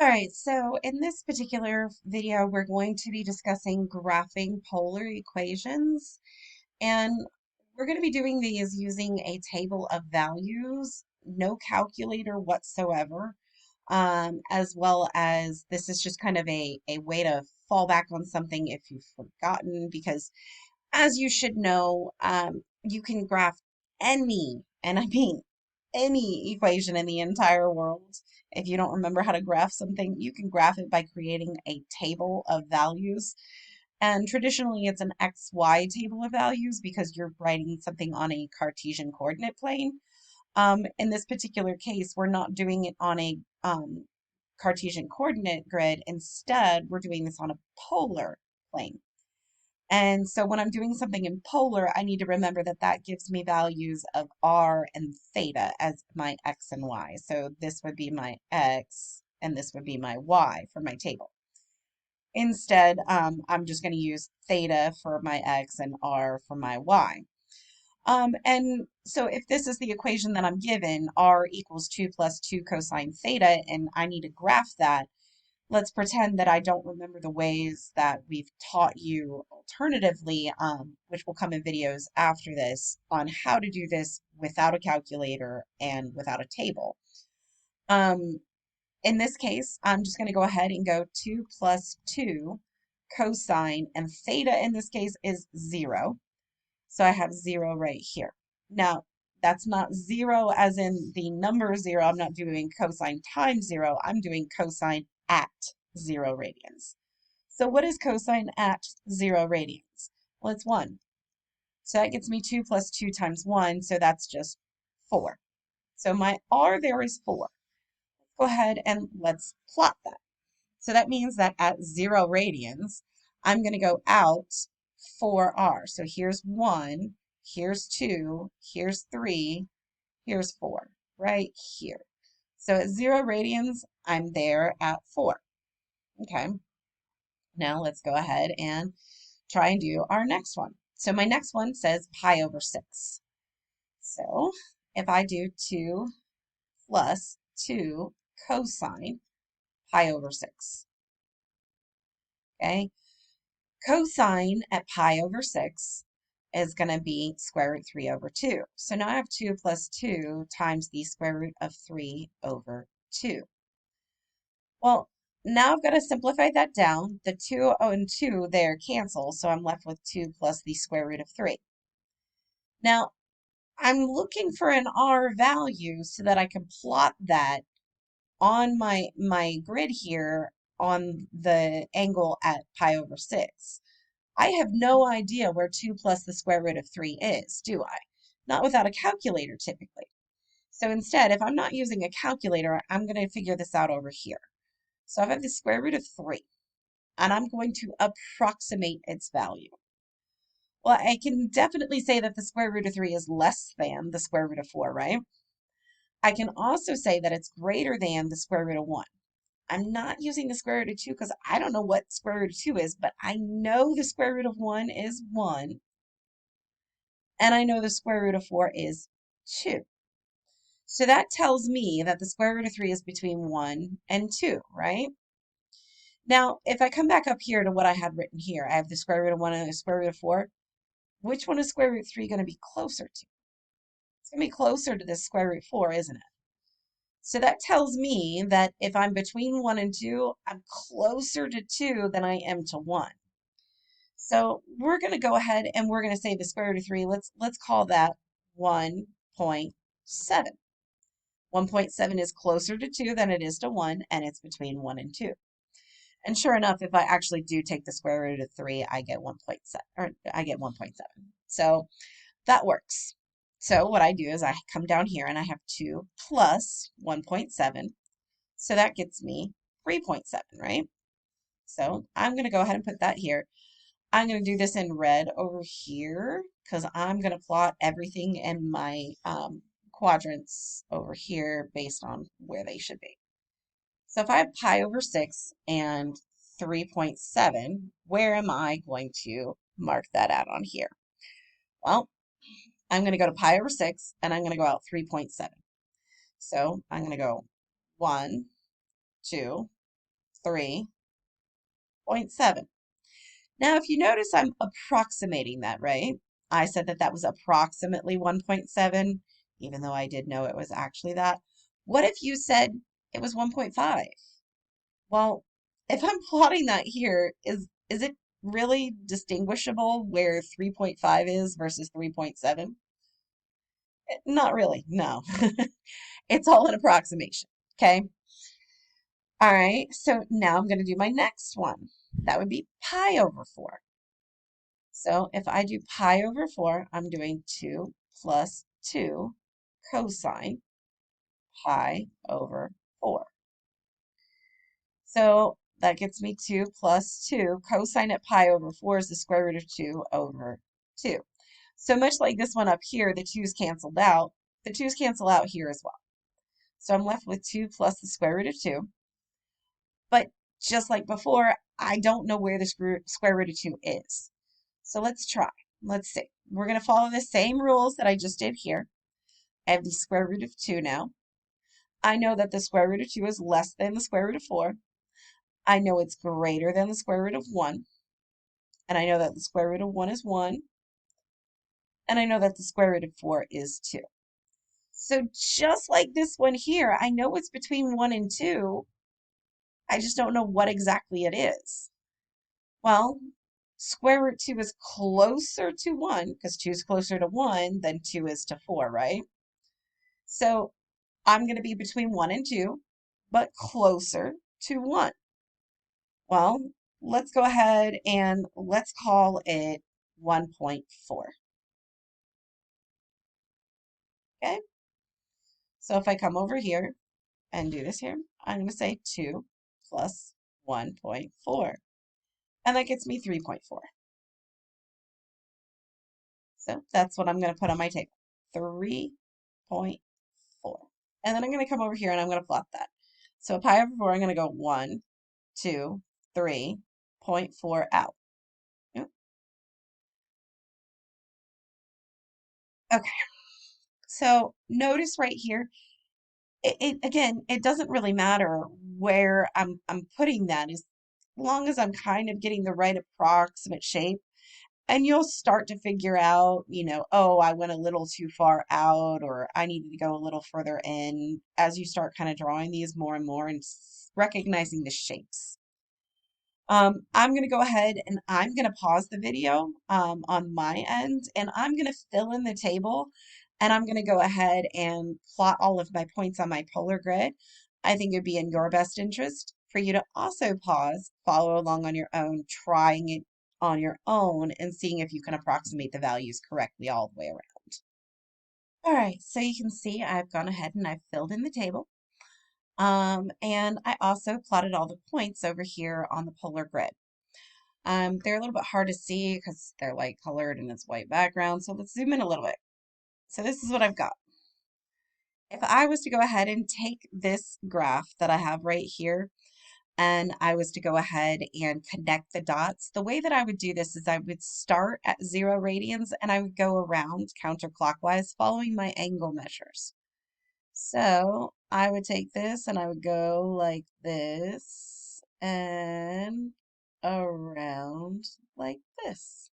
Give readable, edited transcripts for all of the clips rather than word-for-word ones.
All right, so in this particular video, we're going to be discussing graphing polar equations, and we're going to be doing these using a table of values, no calculator whatsoever, as well as this is just kind of a way to fall back on something if you've forgotten, because as you should know, you can graph any, and I mean any equation in the entire world. If you don't remember how to graph something, you can graph it by creating a table of values. And traditionally, it's an XY table of values because you're writing something on a Cartesian coordinate plane. In this particular case, we're not doing it on a Cartesian coordinate grid. Instead, we're doing this on a polar plane. And so when I'm doing something in polar, I need to remember that that gives me values of r and theta as my x and y. So this would be my x and this would be my y for my table. Instead, I'm just going to use theta for my x and r for my y. And so if this is the equation that I'm given, r equals 2 plus 2 cosine theta, and I need to graph that, let's pretend that I don't remember the ways that we've taught you alternatively, which will come in videos after this, on how to do this without a calculator and without a table. In this case, I'm just going to go ahead and go 2 plus 2 cosine, and theta in this case is 0. So I have 0 right here. Now, that's not 0 as in the number 0. I'm not doing cosine times 0. I'm doing cosine at 0 radians. So what is cosine at 0 radians? Well, it's 1. So that gets me 2 plus 2 times 1, so that's just 4. So my r there is 4. Let's go ahead and let's plot that. So that means that at 0 radians, I'm going to go out 4r. So here's 1, here's 2, here's 3, here's 4, right here. So at 0 radians, I'm there at 4. Okay, now let's go ahead and try and do our next one. So my next one says pi over 6. So if I do 2 plus 2 cosine pi over 6, okay? Cosine at pi over 6 is going to be square root 3 over 2. So now I have 2 plus 2 times the square root of 3 over 2. Well, now I've got to simplify that down. The 2 and 2 there cancel, so I'm left with 2 plus the square root of 3. Now, I'm looking for an r value so that I can plot that on my grid here on the angle at pi over 6. I have no idea where 2 plus the square root of 3 is, do I? Not without a calculator, typically. So instead, if I'm not using a calculator, I'm going to figure this out over here. So I have the square root of 3, and I'm going to approximate its value. Well, I can definitely say that the square root of 3 is less than the square root of 4, right? I can also say that it's greater than the square root of 1. I'm not using the square root of 2 because I don't know what square root of 2 is, but I know the square root of 1 is 1, and I know the square root of 4 is 2. So that tells me that the square root of 3 is between 1 and 2, right? Now, if I come back up here to what I had written here, I have the square root of 1 and the square root of 4. Which one is square root 3 going to be closer to? It's going to be closer to this square root 4, isn't it? So that tells me that if I'm between 1 and 2, I'm closer to 2 than I am to 1. So we're going to go ahead and we're going to say the square root of 3. Let's call that 1.7. 1.7 is closer to 2 than it is to 1, and it's between 1 and 2. And sure enough, if I actually do take the square root of 3, I get 1.7, or I get 1.7. So that works. So what I do is I come down here and I have 2 plus 1.7. So that gets me 3.7, right? So I'm going to go ahead and put that here. I'm going to do this in red over here because I'm going to plot everything in my quadrants over here based on where they should be. So if I have pi over 6 and 3.7, where am I going to mark that out on here? Well, I'm going to go to pi over 6 and I'm going to go out 3.7. So I'm going to go 1, 2, 3.7. Now, if you notice, I'm approximating that, right? I said that that was approximately 1.7, even though I did know it was actually that. What if you said it was 1.5? Well, if I'm plotting that here, is it really distinguishable where 3.5 is versus 3.7? Not really, no. It's all an approximation, okay? All right, so now I'm going to do my next one. That would be pi over 4. So if I do pi over 4, I'm doing 2 plus 2 cosine pi over 4. So that gets me 2 plus 2. Cosine at pi over 4 is the square root of 2 over 2. So much like this one up here, the 2's canceled out. The 2's cancel out here as well. So I'm left with 2 plus the square root of 2. But just like before, I don't know where the square root of 2 is. So let's try. Let's see. We're going to follow the same rules that I just did here. I have the square root of 2 now. I know that the square root of 2 is less than the square root of 4. I know it's greater than the square root of 1. And I know that the square root of 1 is 1. And I know that the square root of 4 is 2. So just like this one here, I know it's between 1 and 2. I just don't know what exactly it is. Well, square root 2 is closer to 1 because 2 is closer to 1 than 2 is to 4, right? So I'm going to be between 1 and 2, but closer to 1. Well, let's go ahead and let's call it 1.4. Okay? So if I come over here and do this here, I'm going to say 2 plus 1.4. And that gets me 3.4. So that's what I'm going to put on my table. 3.4. And then I'm going to come over here and I'm going to plot that. So pi over 4, I'm going to go 1, 2, 3.4 out. Yep. Okay. So notice right here, again, it doesn't really matter where I'm putting that as long as I'm kind of getting the right approximate shape. And you'll start to figure out, oh, I went a little too far out or I needed to go a little further in as you start kind of drawing these more and more and recognizing the shapes. I'm going to go ahead and I'm going to pause the video on my end and I'm going to fill in the table and I'm going to go ahead and plot all of my points on my polar grid. I think it would be in your best interest for you to also pause, follow along on your own, trying it on your own and seeing if you can approximate the values correctly all the way around. All right, so you can see I've gone ahead and I've filled in the table. And I also plotted all the points over here on the polar grid. They're a little bit hard to see because they're light colored and it's white background. So let's zoom in a little bit. So this is what I've got. If I was to go ahead and take this graph that I have right here and I was to go ahead and connect the dots, the way that I would do this is I would start at 0 radians and I would go around counterclockwise following my angle measures. So I would take this and I would go like this and around like this.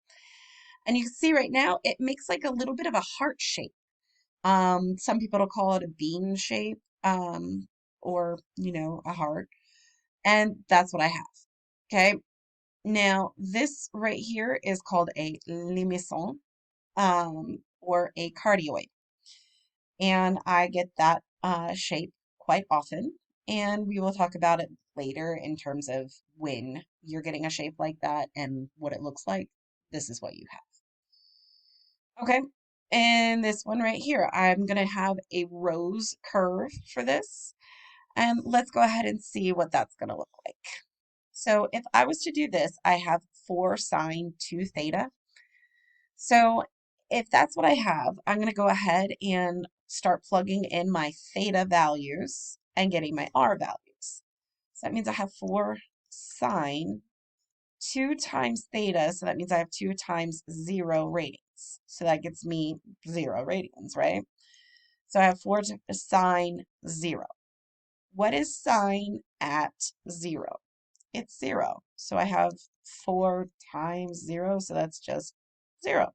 And you can see right now it makes like a little bit of a heart shape. Some people will call it a bean shape, or a heart. And that's what I have. Okay. Now this right here is called a limison, or a cardioid. And I get that shape quite often. And we will talk about it later in terms of when you're getting a shape like that and what it looks like. This is what you have. Okay, and this one right here, I'm going to have a rose curve for this. And let's go ahead and see what that's going to look like. So if I was to do this, I have 4 sine 2 theta. So if that's what I have, I'm going to go ahead and start plugging in my theta values and getting my r values. So that means I have 4 sine 2 times theta, so that means I have 2 times 0 radians. So that gets me 0 radians, right? So I have 4 sine 0. What is sine at 0? it's 0. So I have 4 times 0, so that's just 0.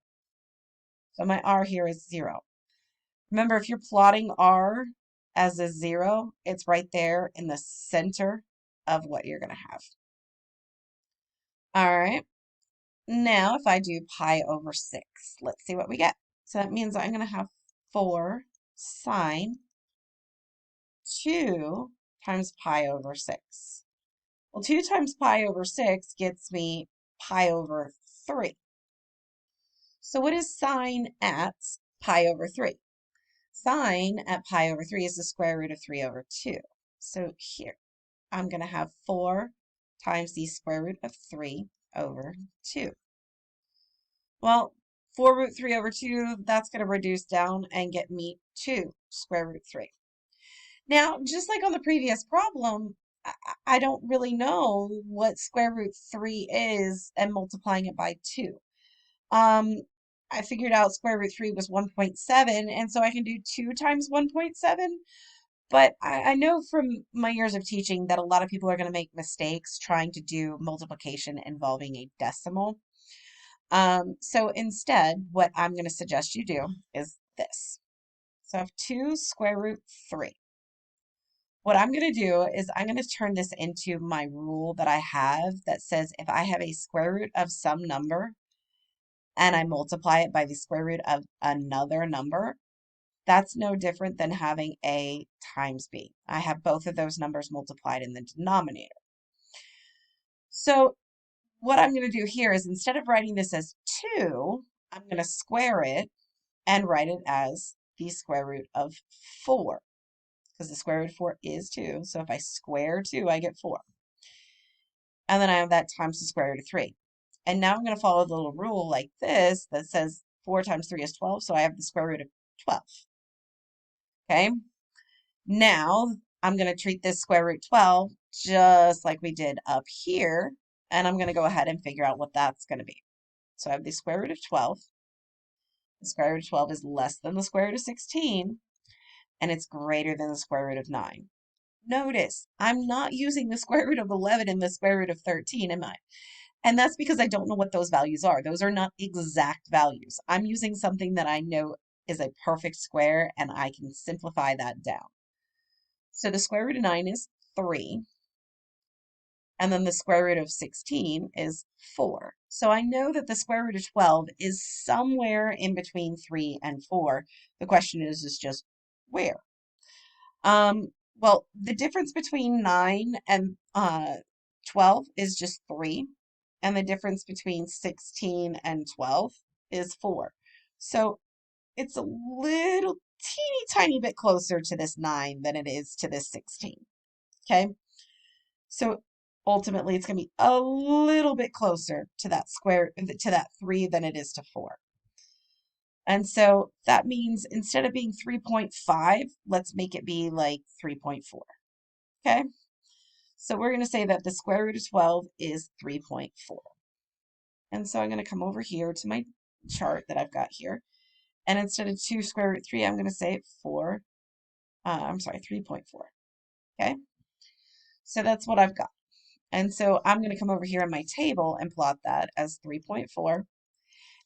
So my r here is 0. Remember, if you're plotting r as a 0, it's right there in the center of what you're going to have. All right. Now, if I do pi over 6, let's see what we get. So that means I'm going to have 4 sine 2 times pi over 6. Well, 2 times pi over 6 gets me pi over 3. So what is sine at pi over 3? Sine at pi over 3 is the square root of 3 over 2. So here, I'm going to have 4 times the square root of 3 over 2. Well, 4 root 3 over 2, that's going to reduce down and get me 2 square root 3. Now, just like on the previous problem, I don't really know what square root 3 is and multiplying it by 2. I figured out square root 3 was 1.7, and so I can do 2 times 1.7. But I know from my years of teaching that a lot of people are going to make mistakes trying to do multiplication involving a decimal. So instead, what I'm going to suggest you do is this. So I have 2 square root 3. What I'm going to do is I'm going to turn this into my rule that I have that says if I have a square root of some number and I multiply it by the square root of another number, that's no different than having a times b. I have both of those numbers multiplied in the denominator. So what I'm going to do here is instead of writing this as 2, I'm going to square it and write it as the square root of 4. Because the square root of 4 is 2. So if I square 2, I get 4. And then I have that times the square root of 3. And now I'm going to follow the little rule like this that says 4 times 3 is 12. So I have the square root of 12. Okay. Now I'm going to treat this square root 12 just like we did up here. And I'm going to go ahead and figure out what that's going to be. So I have the square root of 12. The square root of 12 is less than the square root of 16. And it's greater than the square root of 9. Notice, I'm not using the square root of 11 and the square root of 13, am I? And that's because I don't know what those values are. Those are not exact values. I'm using something that I know is a perfect square, and I can simplify that down. So the square root of 9 is 3, and then the square root of 16 is 4. So I know that the square root of 12 is somewhere in between 3 and 4. The question is just where? Well, the difference between 9 and 12 is just 3, and the difference between 16 and 12 is 4. So it's a little teeny tiny bit closer to this 9 than it is to this 16. Okay? So ultimately it's going to be a little bit closer to that 3 than it is to 4. And so that means instead of being 3.5, let's make it be like 3.4. Okay? So we're going to say that the square root of 12 is 3.4. And so I'm going to come over here to my chart that I've got here. And instead of 2 square root 3, I'm going to say 3.4. Okay? So that's what I've got. And so I'm going to come over here in my table and plot that as 3.4.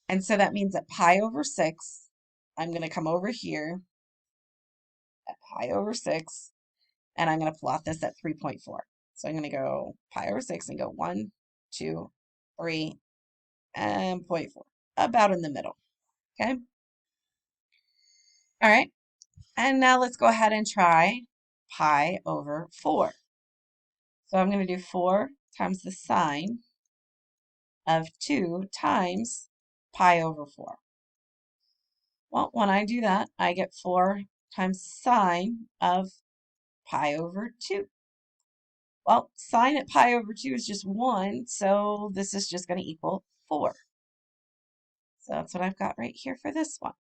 And so that means that pi over 6, I'm going to come over here at pi over 6, and I'm going to plot this at 3.4. So I'm going to go pi over 6 and go 1, 2, 3, and 0.4, about in the middle. Okay? All right. And now let's go ahead and try pi over 4. So I'm going to do 4 times the sine of 2 times pi over 4. Well, when I do that, I get 4 times sine of pi over 2. Well, sine at pi over 2 is just 1, so this is just going to equal 4. So that's what I've got right here for this one.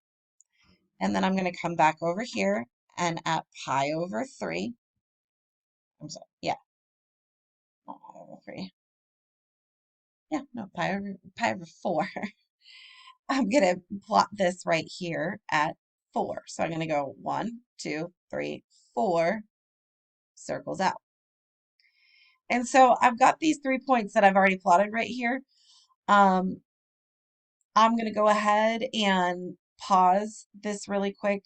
And then I'm going to come back over here and at pi over 3, I'm sorry, yeah, not pi over 3. Yeah, no, pi over 4. I'm going to plot this right here at 4. So I'm going to go 1, 2, 3, 4, circles out. And so I've got these 3 points that I've already plotted right here. Um, I'm going to go ahead and pause this really quick.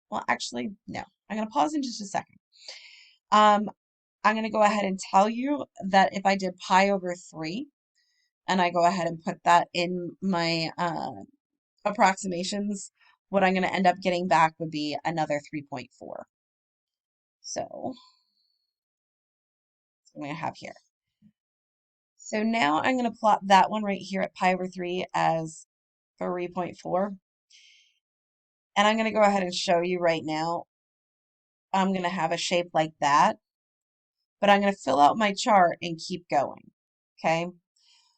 Well, actually, no, I'm going to pause in just a second. Um, I'm going to go ahead and tell you that if I did pi over 3, and I go ahead and put that in my approximations, what I'm going to end up getting back would be another 3.4. So that's what I'm going to have here. So now I'm going to plot that one right here at pi over 3 as 3.4. And I'm going to go ahead and show you right now. I'm going to have a shape like that, but I'm going to fill out my chart and keep going. Okay.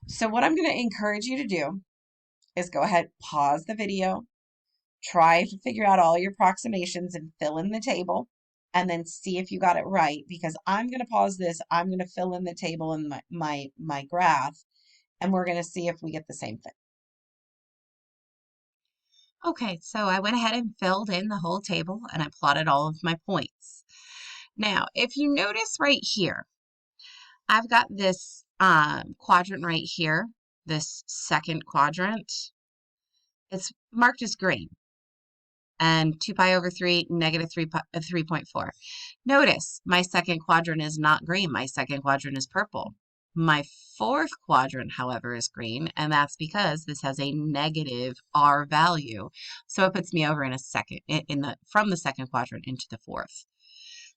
So what I'm going to encourage you to do is go ahead, pause the video, try to figure out all your approximations and fill in the table, and then see if you got it right, because I'm going to pause this. I'm going to fill in the table in my graph, and we're going to see if we get the same thing. Okay, so I went ahead and filled in the whole table and I plotted all of my points. Now, if you notice right here, I've got this quadrant right here, this second quadrant. It's marked as green. And 2 pi over 3, negative 3.4. Notice my second quadrant is not green. My second quadrant is purple. My fourth quadrant, however, is green, and that's because this has a negative R value. So it puts me over in a second, from the second quadrant into the fourth.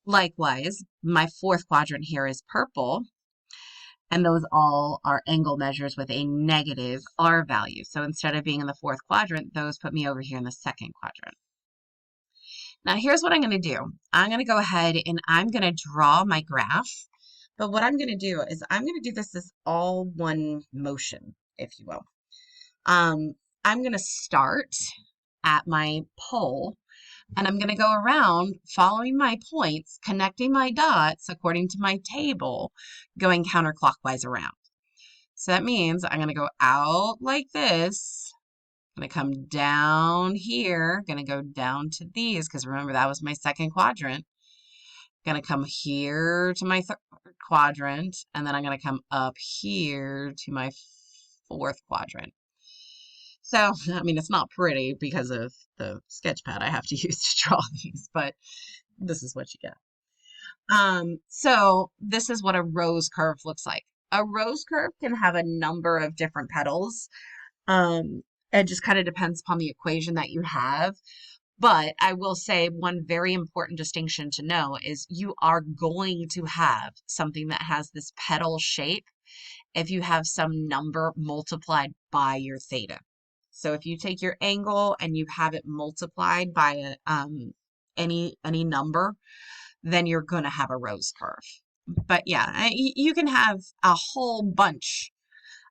Likewise, my fourth quadrant here is purple, and those all are angle measures with a negative R value. So instead of being in the fourth quadrant, those put me over here in the second quadrant. Now here's what I'm going to do. I'm going to go ahead and I'm going to draw my graph. But what I'm going to do is I'm going to do this as all one motion, if you will. I'm going to start at my pole, and I'm going to go around following my points, connecting my dots according to my table, going counterclockwise around. So that means I'm going to go out like this. I'm going to come down here, going to go down to these, because remember that was my second quadrant. Going to come here to my third quadrant, and then I'm going to come up here to my fourth quadrant. So, I mean, it's not pretty because of the sketch pad I have to use to draw these, but this is what you get. So this is what a rose curve looks like. A rose curve can have a number of different petals. It just kind of depends upon the equation that you have. But I will say one very important distinction to know is you are going to have something that has this petal shape if you have some number multiplied by your theta. So if you take your angle and you have it multiplied by any number, then you're going to have a rose curve. But yeah, you can have a whole bunch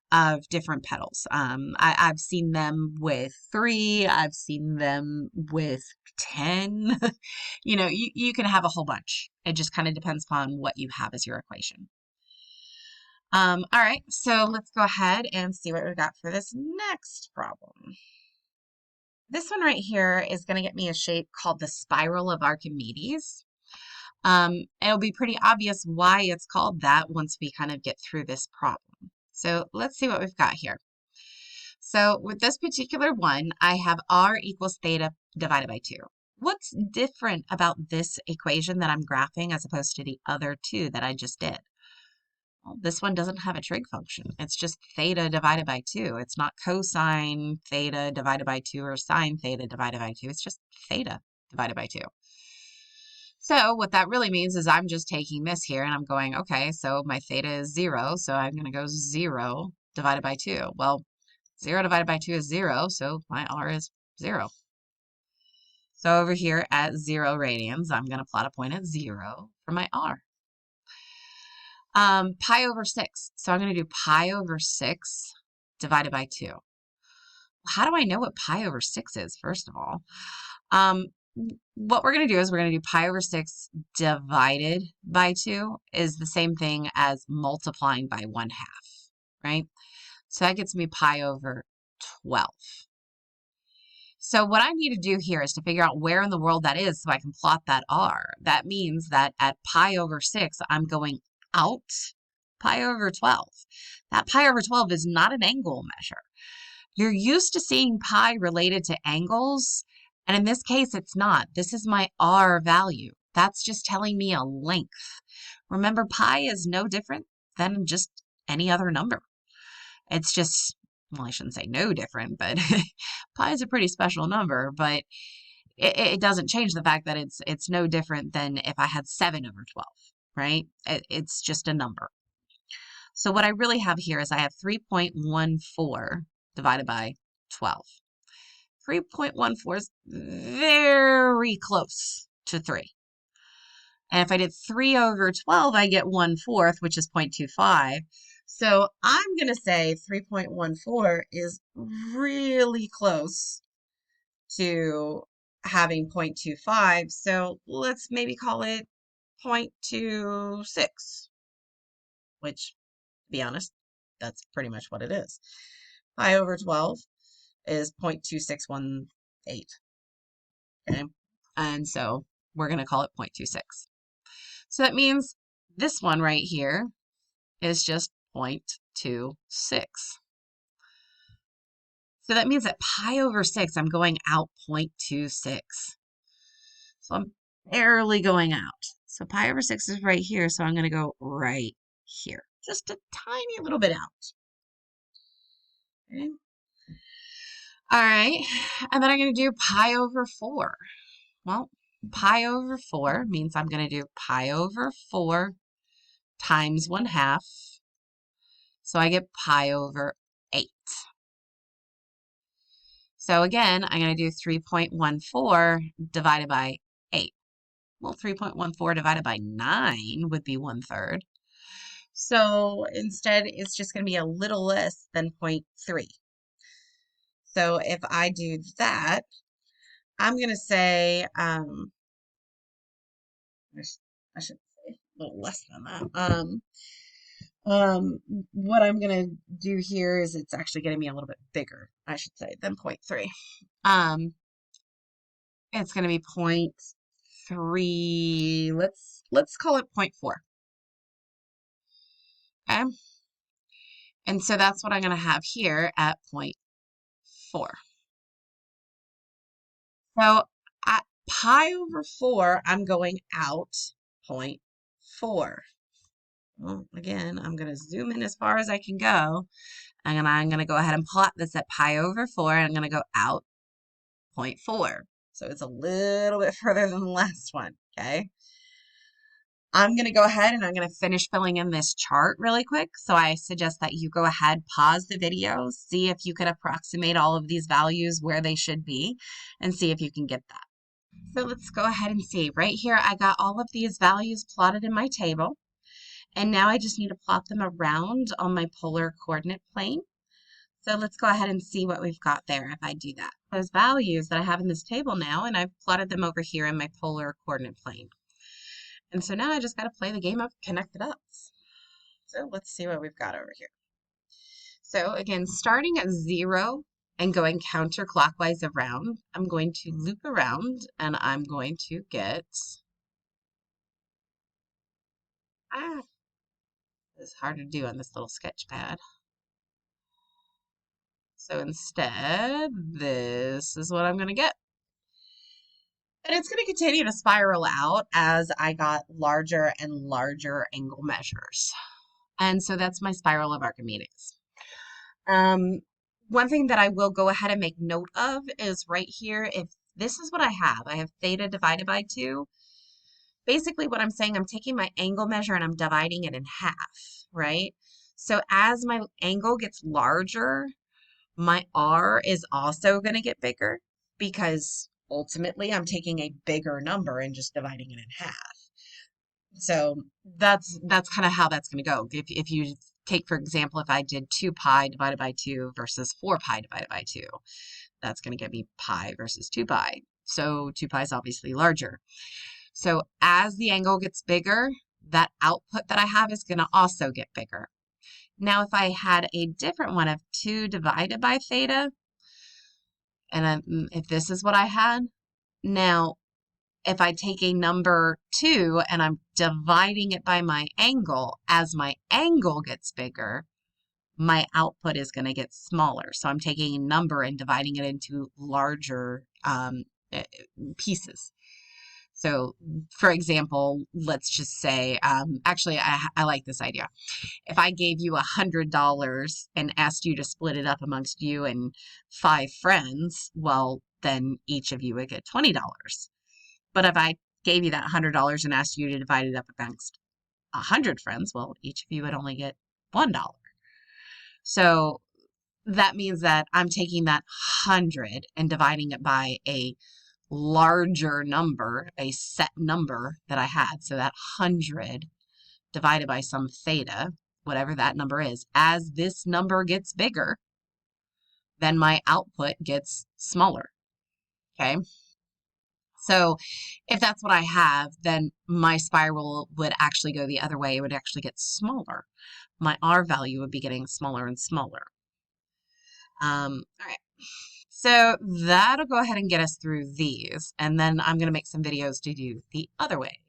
of different petals. I've seen them with 3. I've seen them with 10. You can have a whole bunch. It just kind of depends upon what you have as your equation. All right, so let's go ahead and see what we got for this next problem. This one right here is going to get me a shape called the spiral of Archimedes. It'll be pretty obvious why it's called that once we kind of get through this problem. So let's see what we've got here. So with this particular one, I have r equals theta divided by 2. What's different about this equation that I'm graphing as opposed to the other two that I just did? Well, this one doesn't have a trig function. It's just theta divided by 2. It's not cosine theta divided by 2 or sine theta divided by 2. It's just theta divided by 2. So what that really means is I'm just taking this here and I'm going, okay, so my theta is 0, so I'm going to go 0 divided by 2. Well, 0 divided by 2 is 0, so my r is 0. So over here at 0 radians, I'm going to plot a point at 0 for my r. Pi over 6. So I'm going to do pi over 6 divided by 2. How do I know what pi over 6 is, first of all? What we're going to do is we're going to do pi over 6 divided by 2 is the same thing as multiplying by 1/2, right? So that gets me pi over 12. So what I need to do here is to figure out where in the world that is so I can plot that r. That means that at pi over 6, I'm going out pi over 12. That pi over 12 is not an angle measure. You're used to seeing pi related to angles, and in this case, it's not. This is my R value. That's just telling me a length. Remember, pi is no different than just any other number. It's just, well, I shouldn't say no different, but pi is a pretty special number, but it doesn't change the fact that it's no different than if I had 7 over 12, right? It's just a number. So what I really have here is I have 3.14 divided by 12. 3.14 is very close to 3. And if I did 3 over 12, I get 1/4, which is 0.25. So I'm going to say 3.14 is really close to having 0.25. So let's maybe call it 0.26, which, to be honest, that's pretty much what it is. Pi over 12 is 0.2618. Okay. And so we're going to call it 0.26. So that means this one right here is just 0.26. So that means that pi over 6, I'm going out 0.26. So I'm barely going out. So pi over 6 is right here, so I'm going to go right here. Just a tiny little bit out. Okay. All right, and then I'm going to do pi over 4. Well, pi over 4 means I'm going to do pi over 4 times 1/2. So I get pi over 8. So again, I'm going to do 3.14 divided by 8. Well, 3.14 divided by 9 would be 1/3. So instead, it's just going to be a little less than 0.3. So if I do that, I'm going to say, I should say a little less than that. What I'm going to do here is it's actually going to be a little bit bigger, I should say, than 0.3. It's going to be 0.3. Let's call it 0.4. Okay. And so that's what I'm going to have here at 0.4. So at pi over 4, I'm going out 0.4. Well, again, I'm going to zoom in as far as I can go. And I'm going to go ahead and plot this at pi over 4. And I'm going to go out 0.4. So it's a little bit further than the last one, okay? I'm going to go ahead and I'm going to finish filling in this chart really quick. So I suggest that you go ahead, pause the video, see if you can approximate all of these values where they should be, and see if you can get that. So let's go ahead and see. Right here, I got all of these values plotted in my table. And now I just need to plot them around on my polar coordinate plane. So let's go ahead and see what we've got there if I do that. Those values that I have in this table now, and I've plotted them over here in my polar coordinate plane. And so now I just got to play the game of connected ups. So let's see what we've got over here. So again, starting at 0 and going counterclockwise around, I'm going to loop around and I'm going to get, it's hard to do on this little sketch pad. So instead, this is what I'm going to get. And it's going to continue to spiral out as I got larger and larger angle measures. And so that's my spiral of Archimedes. One thing that I will go ahead and make note of is right here, if this is what I have theta divided by 2. Basically what I'm saying, I'm taking my angle measure and I'm dividing it in half, right? So as my angle gets larger, my R is also going to get bigger because ultimately I'm taking a bigger number and just dividing it in half. So that's kind of how that's going to go. If you take, for example, if I did 2 pi divided by 2 versus 4 pi divided by 2, that's going to get me pi versus 2 pi. So 2 pi is obviously larger. So as the angle gets bigger, that output that I have is going to also get bigger. Now, if I had a different one of 2 divided by theta, and if this is what I had, now if I take a number 2 and I'm dividing it by my angle, as my angle gets bigger, my output is going to get smaller. So I'm taking a number and dividing it into larger pieces. So, for example, let's just say, actually, I like this idea. If I gave you $100 and asked you to split it up amongst you and 5 friends, well, then each of you would get $20. But if I gave you that $100 and asked you to divide it up amongst 100 friends, well, each of you would only get $1. So that means that I'm taking that 100 and dividing it by a larger number, a set number that I had. So that 100 divided by some theta, whatever that number is. As this number gets bigger, then my output gets smaller. Okay. So if that's what I have, then my spiral would actually go the other way. It would actually get smaller. My R value would be getting smaller and smaller. All right. So that'll go ahead and get us through these. And then I'm going to make some videos to do the other way.